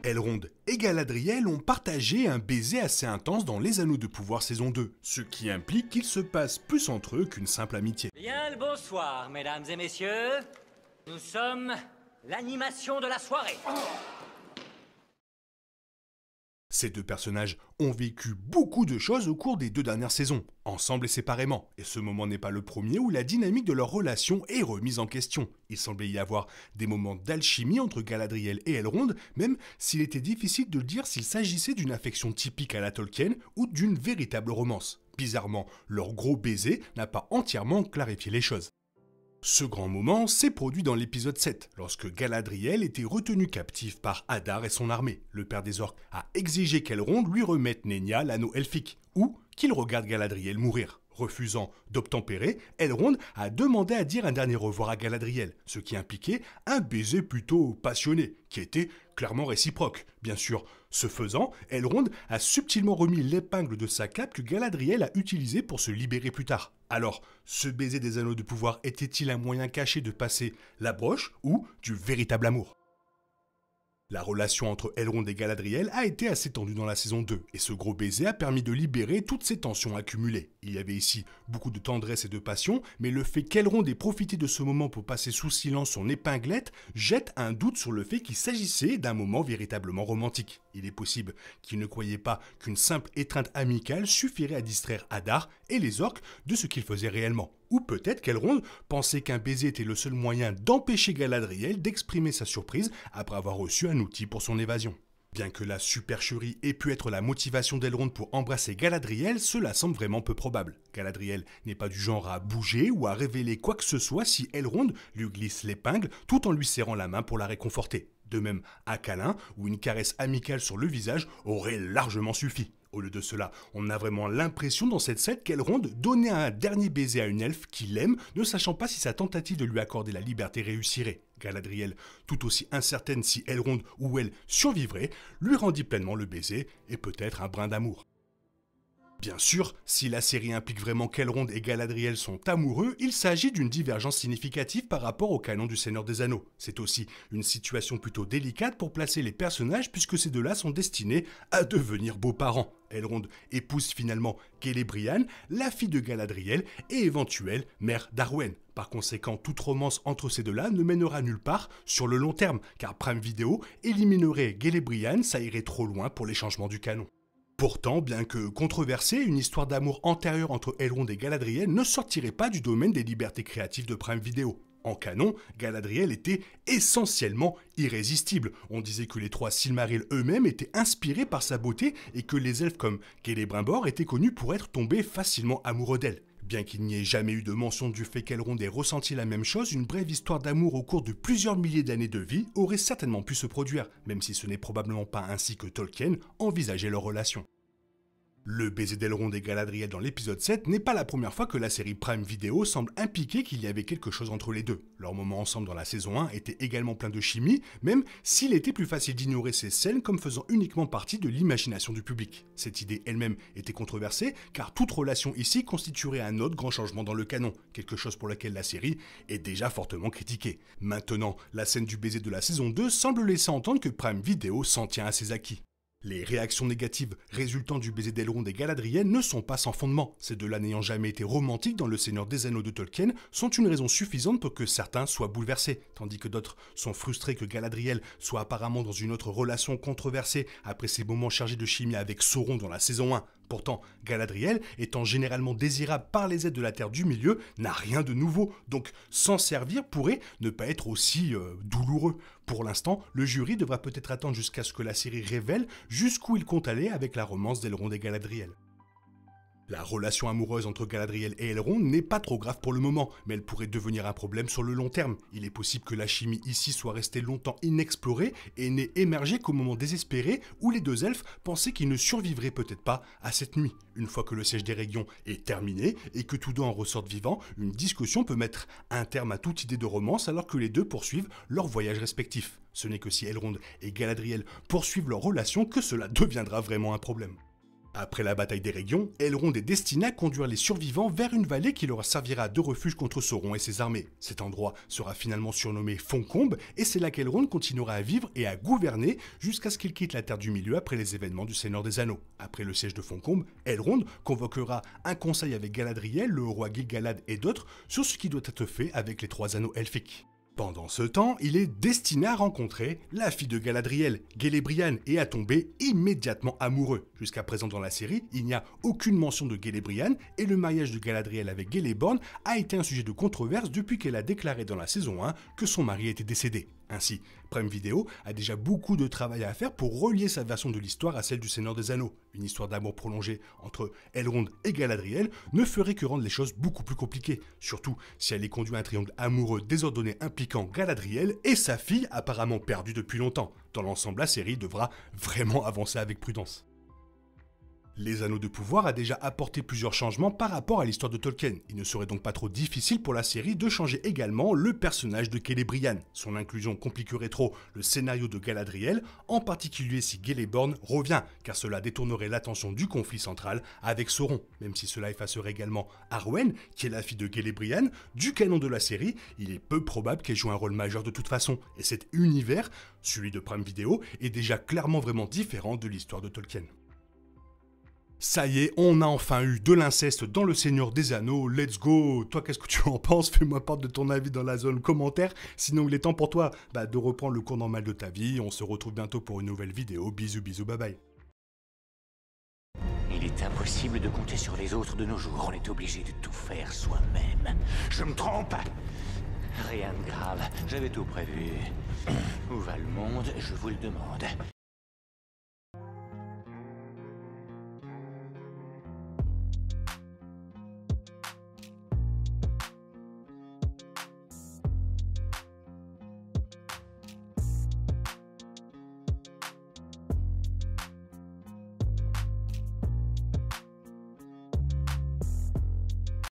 Elrond et Galadriel ont partagé un baiser assez intense dans Les Anneaux de Pouvoir saison 2, ce qui implique qu'il se passe plus entre eux qu'une simple amitié. Bien le bonsoir, mesdames et messieurs. Nous sommes l'animation de la soirée. Ces deux personnages ont vécu beaucoup de choses au cours des 2 dernières saisons, ensemble et séparément, et ce moment n'est pas le premier où la dynamique de leur relation est remise en question. Il semblait y avoir des moments d'alchimie entre Galadriel et Elrond, même s'il était difficile de dire s'il s'agissait d'une affection typique à la Tolkien ou d'une véritable romance. Bizarrement, leur gros baiser n'a pas entièrement clarifié les choses. Ce grand moment s'est produit dans l'épisode 7, lorsque Galadriel était retenue captive par Adar et son armée. Le père des orques a exigé qu'Elrond lui remette Nenya, l'anneau elfique, ou qu'il regarde Galadriel mourir. Refusant d'obtempérer, Elrond a demandé à dire un dernier au revoir à Galadriel, ce qui impliquait un baiser plutôt passionné, qui était clairement réciproque. Bien sûr, ce faisant, Elrond a subtilement remis l'épingle de sa cape que Galadriel a utilisée pour se libérer plus tard. Alors, ce baiser des anneaux de pouvoir était-il un moyen caché de passer la broche ou du véritable amour ? La relation entre Elrond et Galadriel a été assez tendue dans la saison 2, et ce gros baiser a permis de libérer toutes ces tensions accumulées. Il y avait ici beaucoup de tendresse et de passion, mais le fait qu'Elrond ait profité de ce moment pour passer sous silence son épinglette jette un doute sur le fait qu'il s'agissait d'un moment véritablement romantique. Il est possible qu'il ne croyait pas qu'une simple étreinte amicale suffirait à distraire Adar et les orques de ce qu'ils faisaient réellement. Ou peut-être qu'Elrond pensait qu'un baiser était le seul moyen d'empêcher Galadriel d'exprimer sa surprise après avoir reçu un outil pour son évasion. Bien que la supercherie ait pu être la motivation d'Elrond pour embrasser Galadriel, cela semble vraiment peu probable. Galadriel n'est pas du genre à bouger ou à révéler quoi que ce soit si Elrond lui glisse l'épingle tout en lui serrant la main pour la réconforter. De même, un câlin ou une caresse amicale sur le visage aurait largement suffi. Au lieu de cela, on a vraiment l'impression dans cette scène qu'Elrond donnait un dernier baiser à une elfe qu'il aime, ne sachant pas si sa tentative de lui accorder la liberté réussirait. Galadriel, tout aussi incertaine si Elrond ou elle survivrait, lui rendit pleinement le baiser et peut-être un brin d'amour. Bien sûr, si la série implique vraiment qu'Elrond et Galadriel sont amoureux, il s'agit d'une divergence significative par rapport au canon du Seigneur des Anneaux. C'est aussi une situation plutôt délicate pour placer les personnages puisque ces deux-là sont destinés à devenir beaux-parents. Elrond épouse finalement Celebrian, la fille de Galadriel et éventuelle mère d'Arwen. Par conséquent, toute romance entre ces deux-là ne mènera nulle part sur le long terme, car Prime Video éliminerait Celebrian, ça irait trop loin pour les changements du canon. Pourtant, bien que controversée, une histoire d'amour antérieure entre Elrond et Galadriel ne sortirait pas du domaine des libertés créatives de Prime Video. En canon, Galadriel était essentiellement irrésistible. On disait que les 3 Silmarils eux-mêmes étaient inspirés par sa beauté et que les elfes comme Celebrimbor étaient connus pour être tombés facilement amoureux d'elle. Bien qu'il n'y ait jamais eu de mention du fait qu'Elrond ait ressenti la même chose, une brève histoire d'amour au cours de plusieurs milliers d'années de vie aurait certainement pu se produire, même si ce n'est probablement pas ainsi que Tolkien envisageait leur relation. Le baiser d'Elrond et Galadriel dans l'épisode 7 n'est pas la première fois que la série Prime Video semble impliquer qu'il y avait quelque chose entre les deux. Leur moment ensemble dans la saison 1 était également plein de chimie, même s'il était plus facile d'ignorer ces scènes comme faisant uniquement partie de l'imagination du public. Cette idée elle-même était controversée, car toute relation ici constituerait un autre grand changement dans le canon, quelque chose pour lequel la série est déjà fortement critiquée. Maintenant, la scène du baiser de la saison 2 semble laisser entendre que Prime Video s'en tient à ses acquis. Les réactions négatives résultant du baiser d'Elrond et Galadriel ne sont pas sans fondement. Ces deux-là n'ayant jamais été romantiques dans Le Seigneur des Anneaux de Tolkien sont une raison suffisante pour que certains soient bouleversés, tandis que d'autres sont frustrés que Galadriel soit apparemment dans une autre relation controversée après ses moments chargés de chimie avec Sauron dans la saison 1. Pourtant, Galadriel, étant généralement désirable par les êtres de la Terre du Milieu, n'a rien de nouveau, donc s'en servir pourrait ne pas être aussi douloureux. Pour l'instant, le jury devra peut-être attendre jusqu'à ce que la série révèle jusqu'où il compte aller avec la romance d'Elrond et Galadriel. La relation amoureuse entre Galadriel et Elrond n'est pas trop grave pour le moment, mais elle pourrait devenir un problème sur le long terme. Il est possible que la chimie ici soit restée longtemps inexplorée et n'ait émergé qu'au moment désespéré où les deux elfes pensaient qu'ils ne survivraient peut-être pas à cette nuit. Une fois que le siège des régions est terminé et que tous deux en ressortent vivants, une discussion peut mettre un terme à toute idée de romance alors que les deux poursuivent leur voyage respectif. Ce n'est que si Elrond et Galadriel poursuivent leur relation que cela deviendra vraiment un problème. Après la bataille des régions, Elrond est destiné à conduire les survivants vers une vallée qui leur servira de refuge contre Sauron et ses armées. Cet endroit sera finalement surnommé Foncombe, et c'est là qu'Elrond continuera à vivre et à gouverner jusqu'à ce qu'il quitte la Terre du Milieu après les événements du Seigneur des Anneaux. Après le siège de Foncombe, Elrond convoquera un conseil avec Galadriel, le roi Gil-galad et d'autres sur ce qui doit être fait avec les 3 anneaux elfiques. Pendant ce temps, il est destiné à rencontrer la fille de Galadriel, Celebrian, et à tomber immédiatement amoureux. Jusqu'à présent dans la série, il n'y a aucune mention de Celebrian, et le mariage de Galadriel avec Celeborn a été un sujet de controverse depuis qu'elle a déclaré dans la saison 1 que son mari était décédé. Ainsi, Prime Video a déjà beaucoup de travail à faire pour relier sa version de l'histoire à celle du Seigneur des Anneaux. Une histoire d'amour prolongée entre Elrond et Galadriel ne ferait que rendre les choses beaucoup plus compliquées, surtout si elle est conduite à un triangle amoureux désordonné impliquant Galadriel et sa fille apparemment perdue depuis longtemps. Dans l'ensemble, la série devra vraiment avancer avec prudence. Les Anneaux de Pouvoir a déjà apporté plusieurs changements par rapport à l'histoire de Tolkien. Il ne serait donc pas trop difficile pour la série de changer également le personnage de Celebrian. Son inclusion compliquerait trop le scénario de Galadriel, en particulier si Celeborn revient, car cela détournerait l'attention du conflit central avec Sauron. Même si cela effacerait également Arwen, qui est la fille de Celebrian, du canon de la série, il est peu probable qu'elle joue un rôle majeur de toute façon. Et cet univers, celui de Prime Video, est déjà clairement vraiment différent de l'histoire de Tolkien. Ça y est, on a enfin eu de l'inceste dans le Seigneur des Anneaux, let's go! Toi, qu'est-ce que tu en penses? Fais-moi part de ton avis dans la zone commentaire. Sinon, il est temps pour toi de reprendre le cours normal de ta vie. On se retrouve bientôt pour une nouvelle vidéo. Bisous, bisous, bye bye. Il est impossible de compter sur les autres de nos jours. On est obligé de tout faire soi-même. Je me trompe? Rien de grave, j'avais tout prévu. Où va le monde, je vous le demande.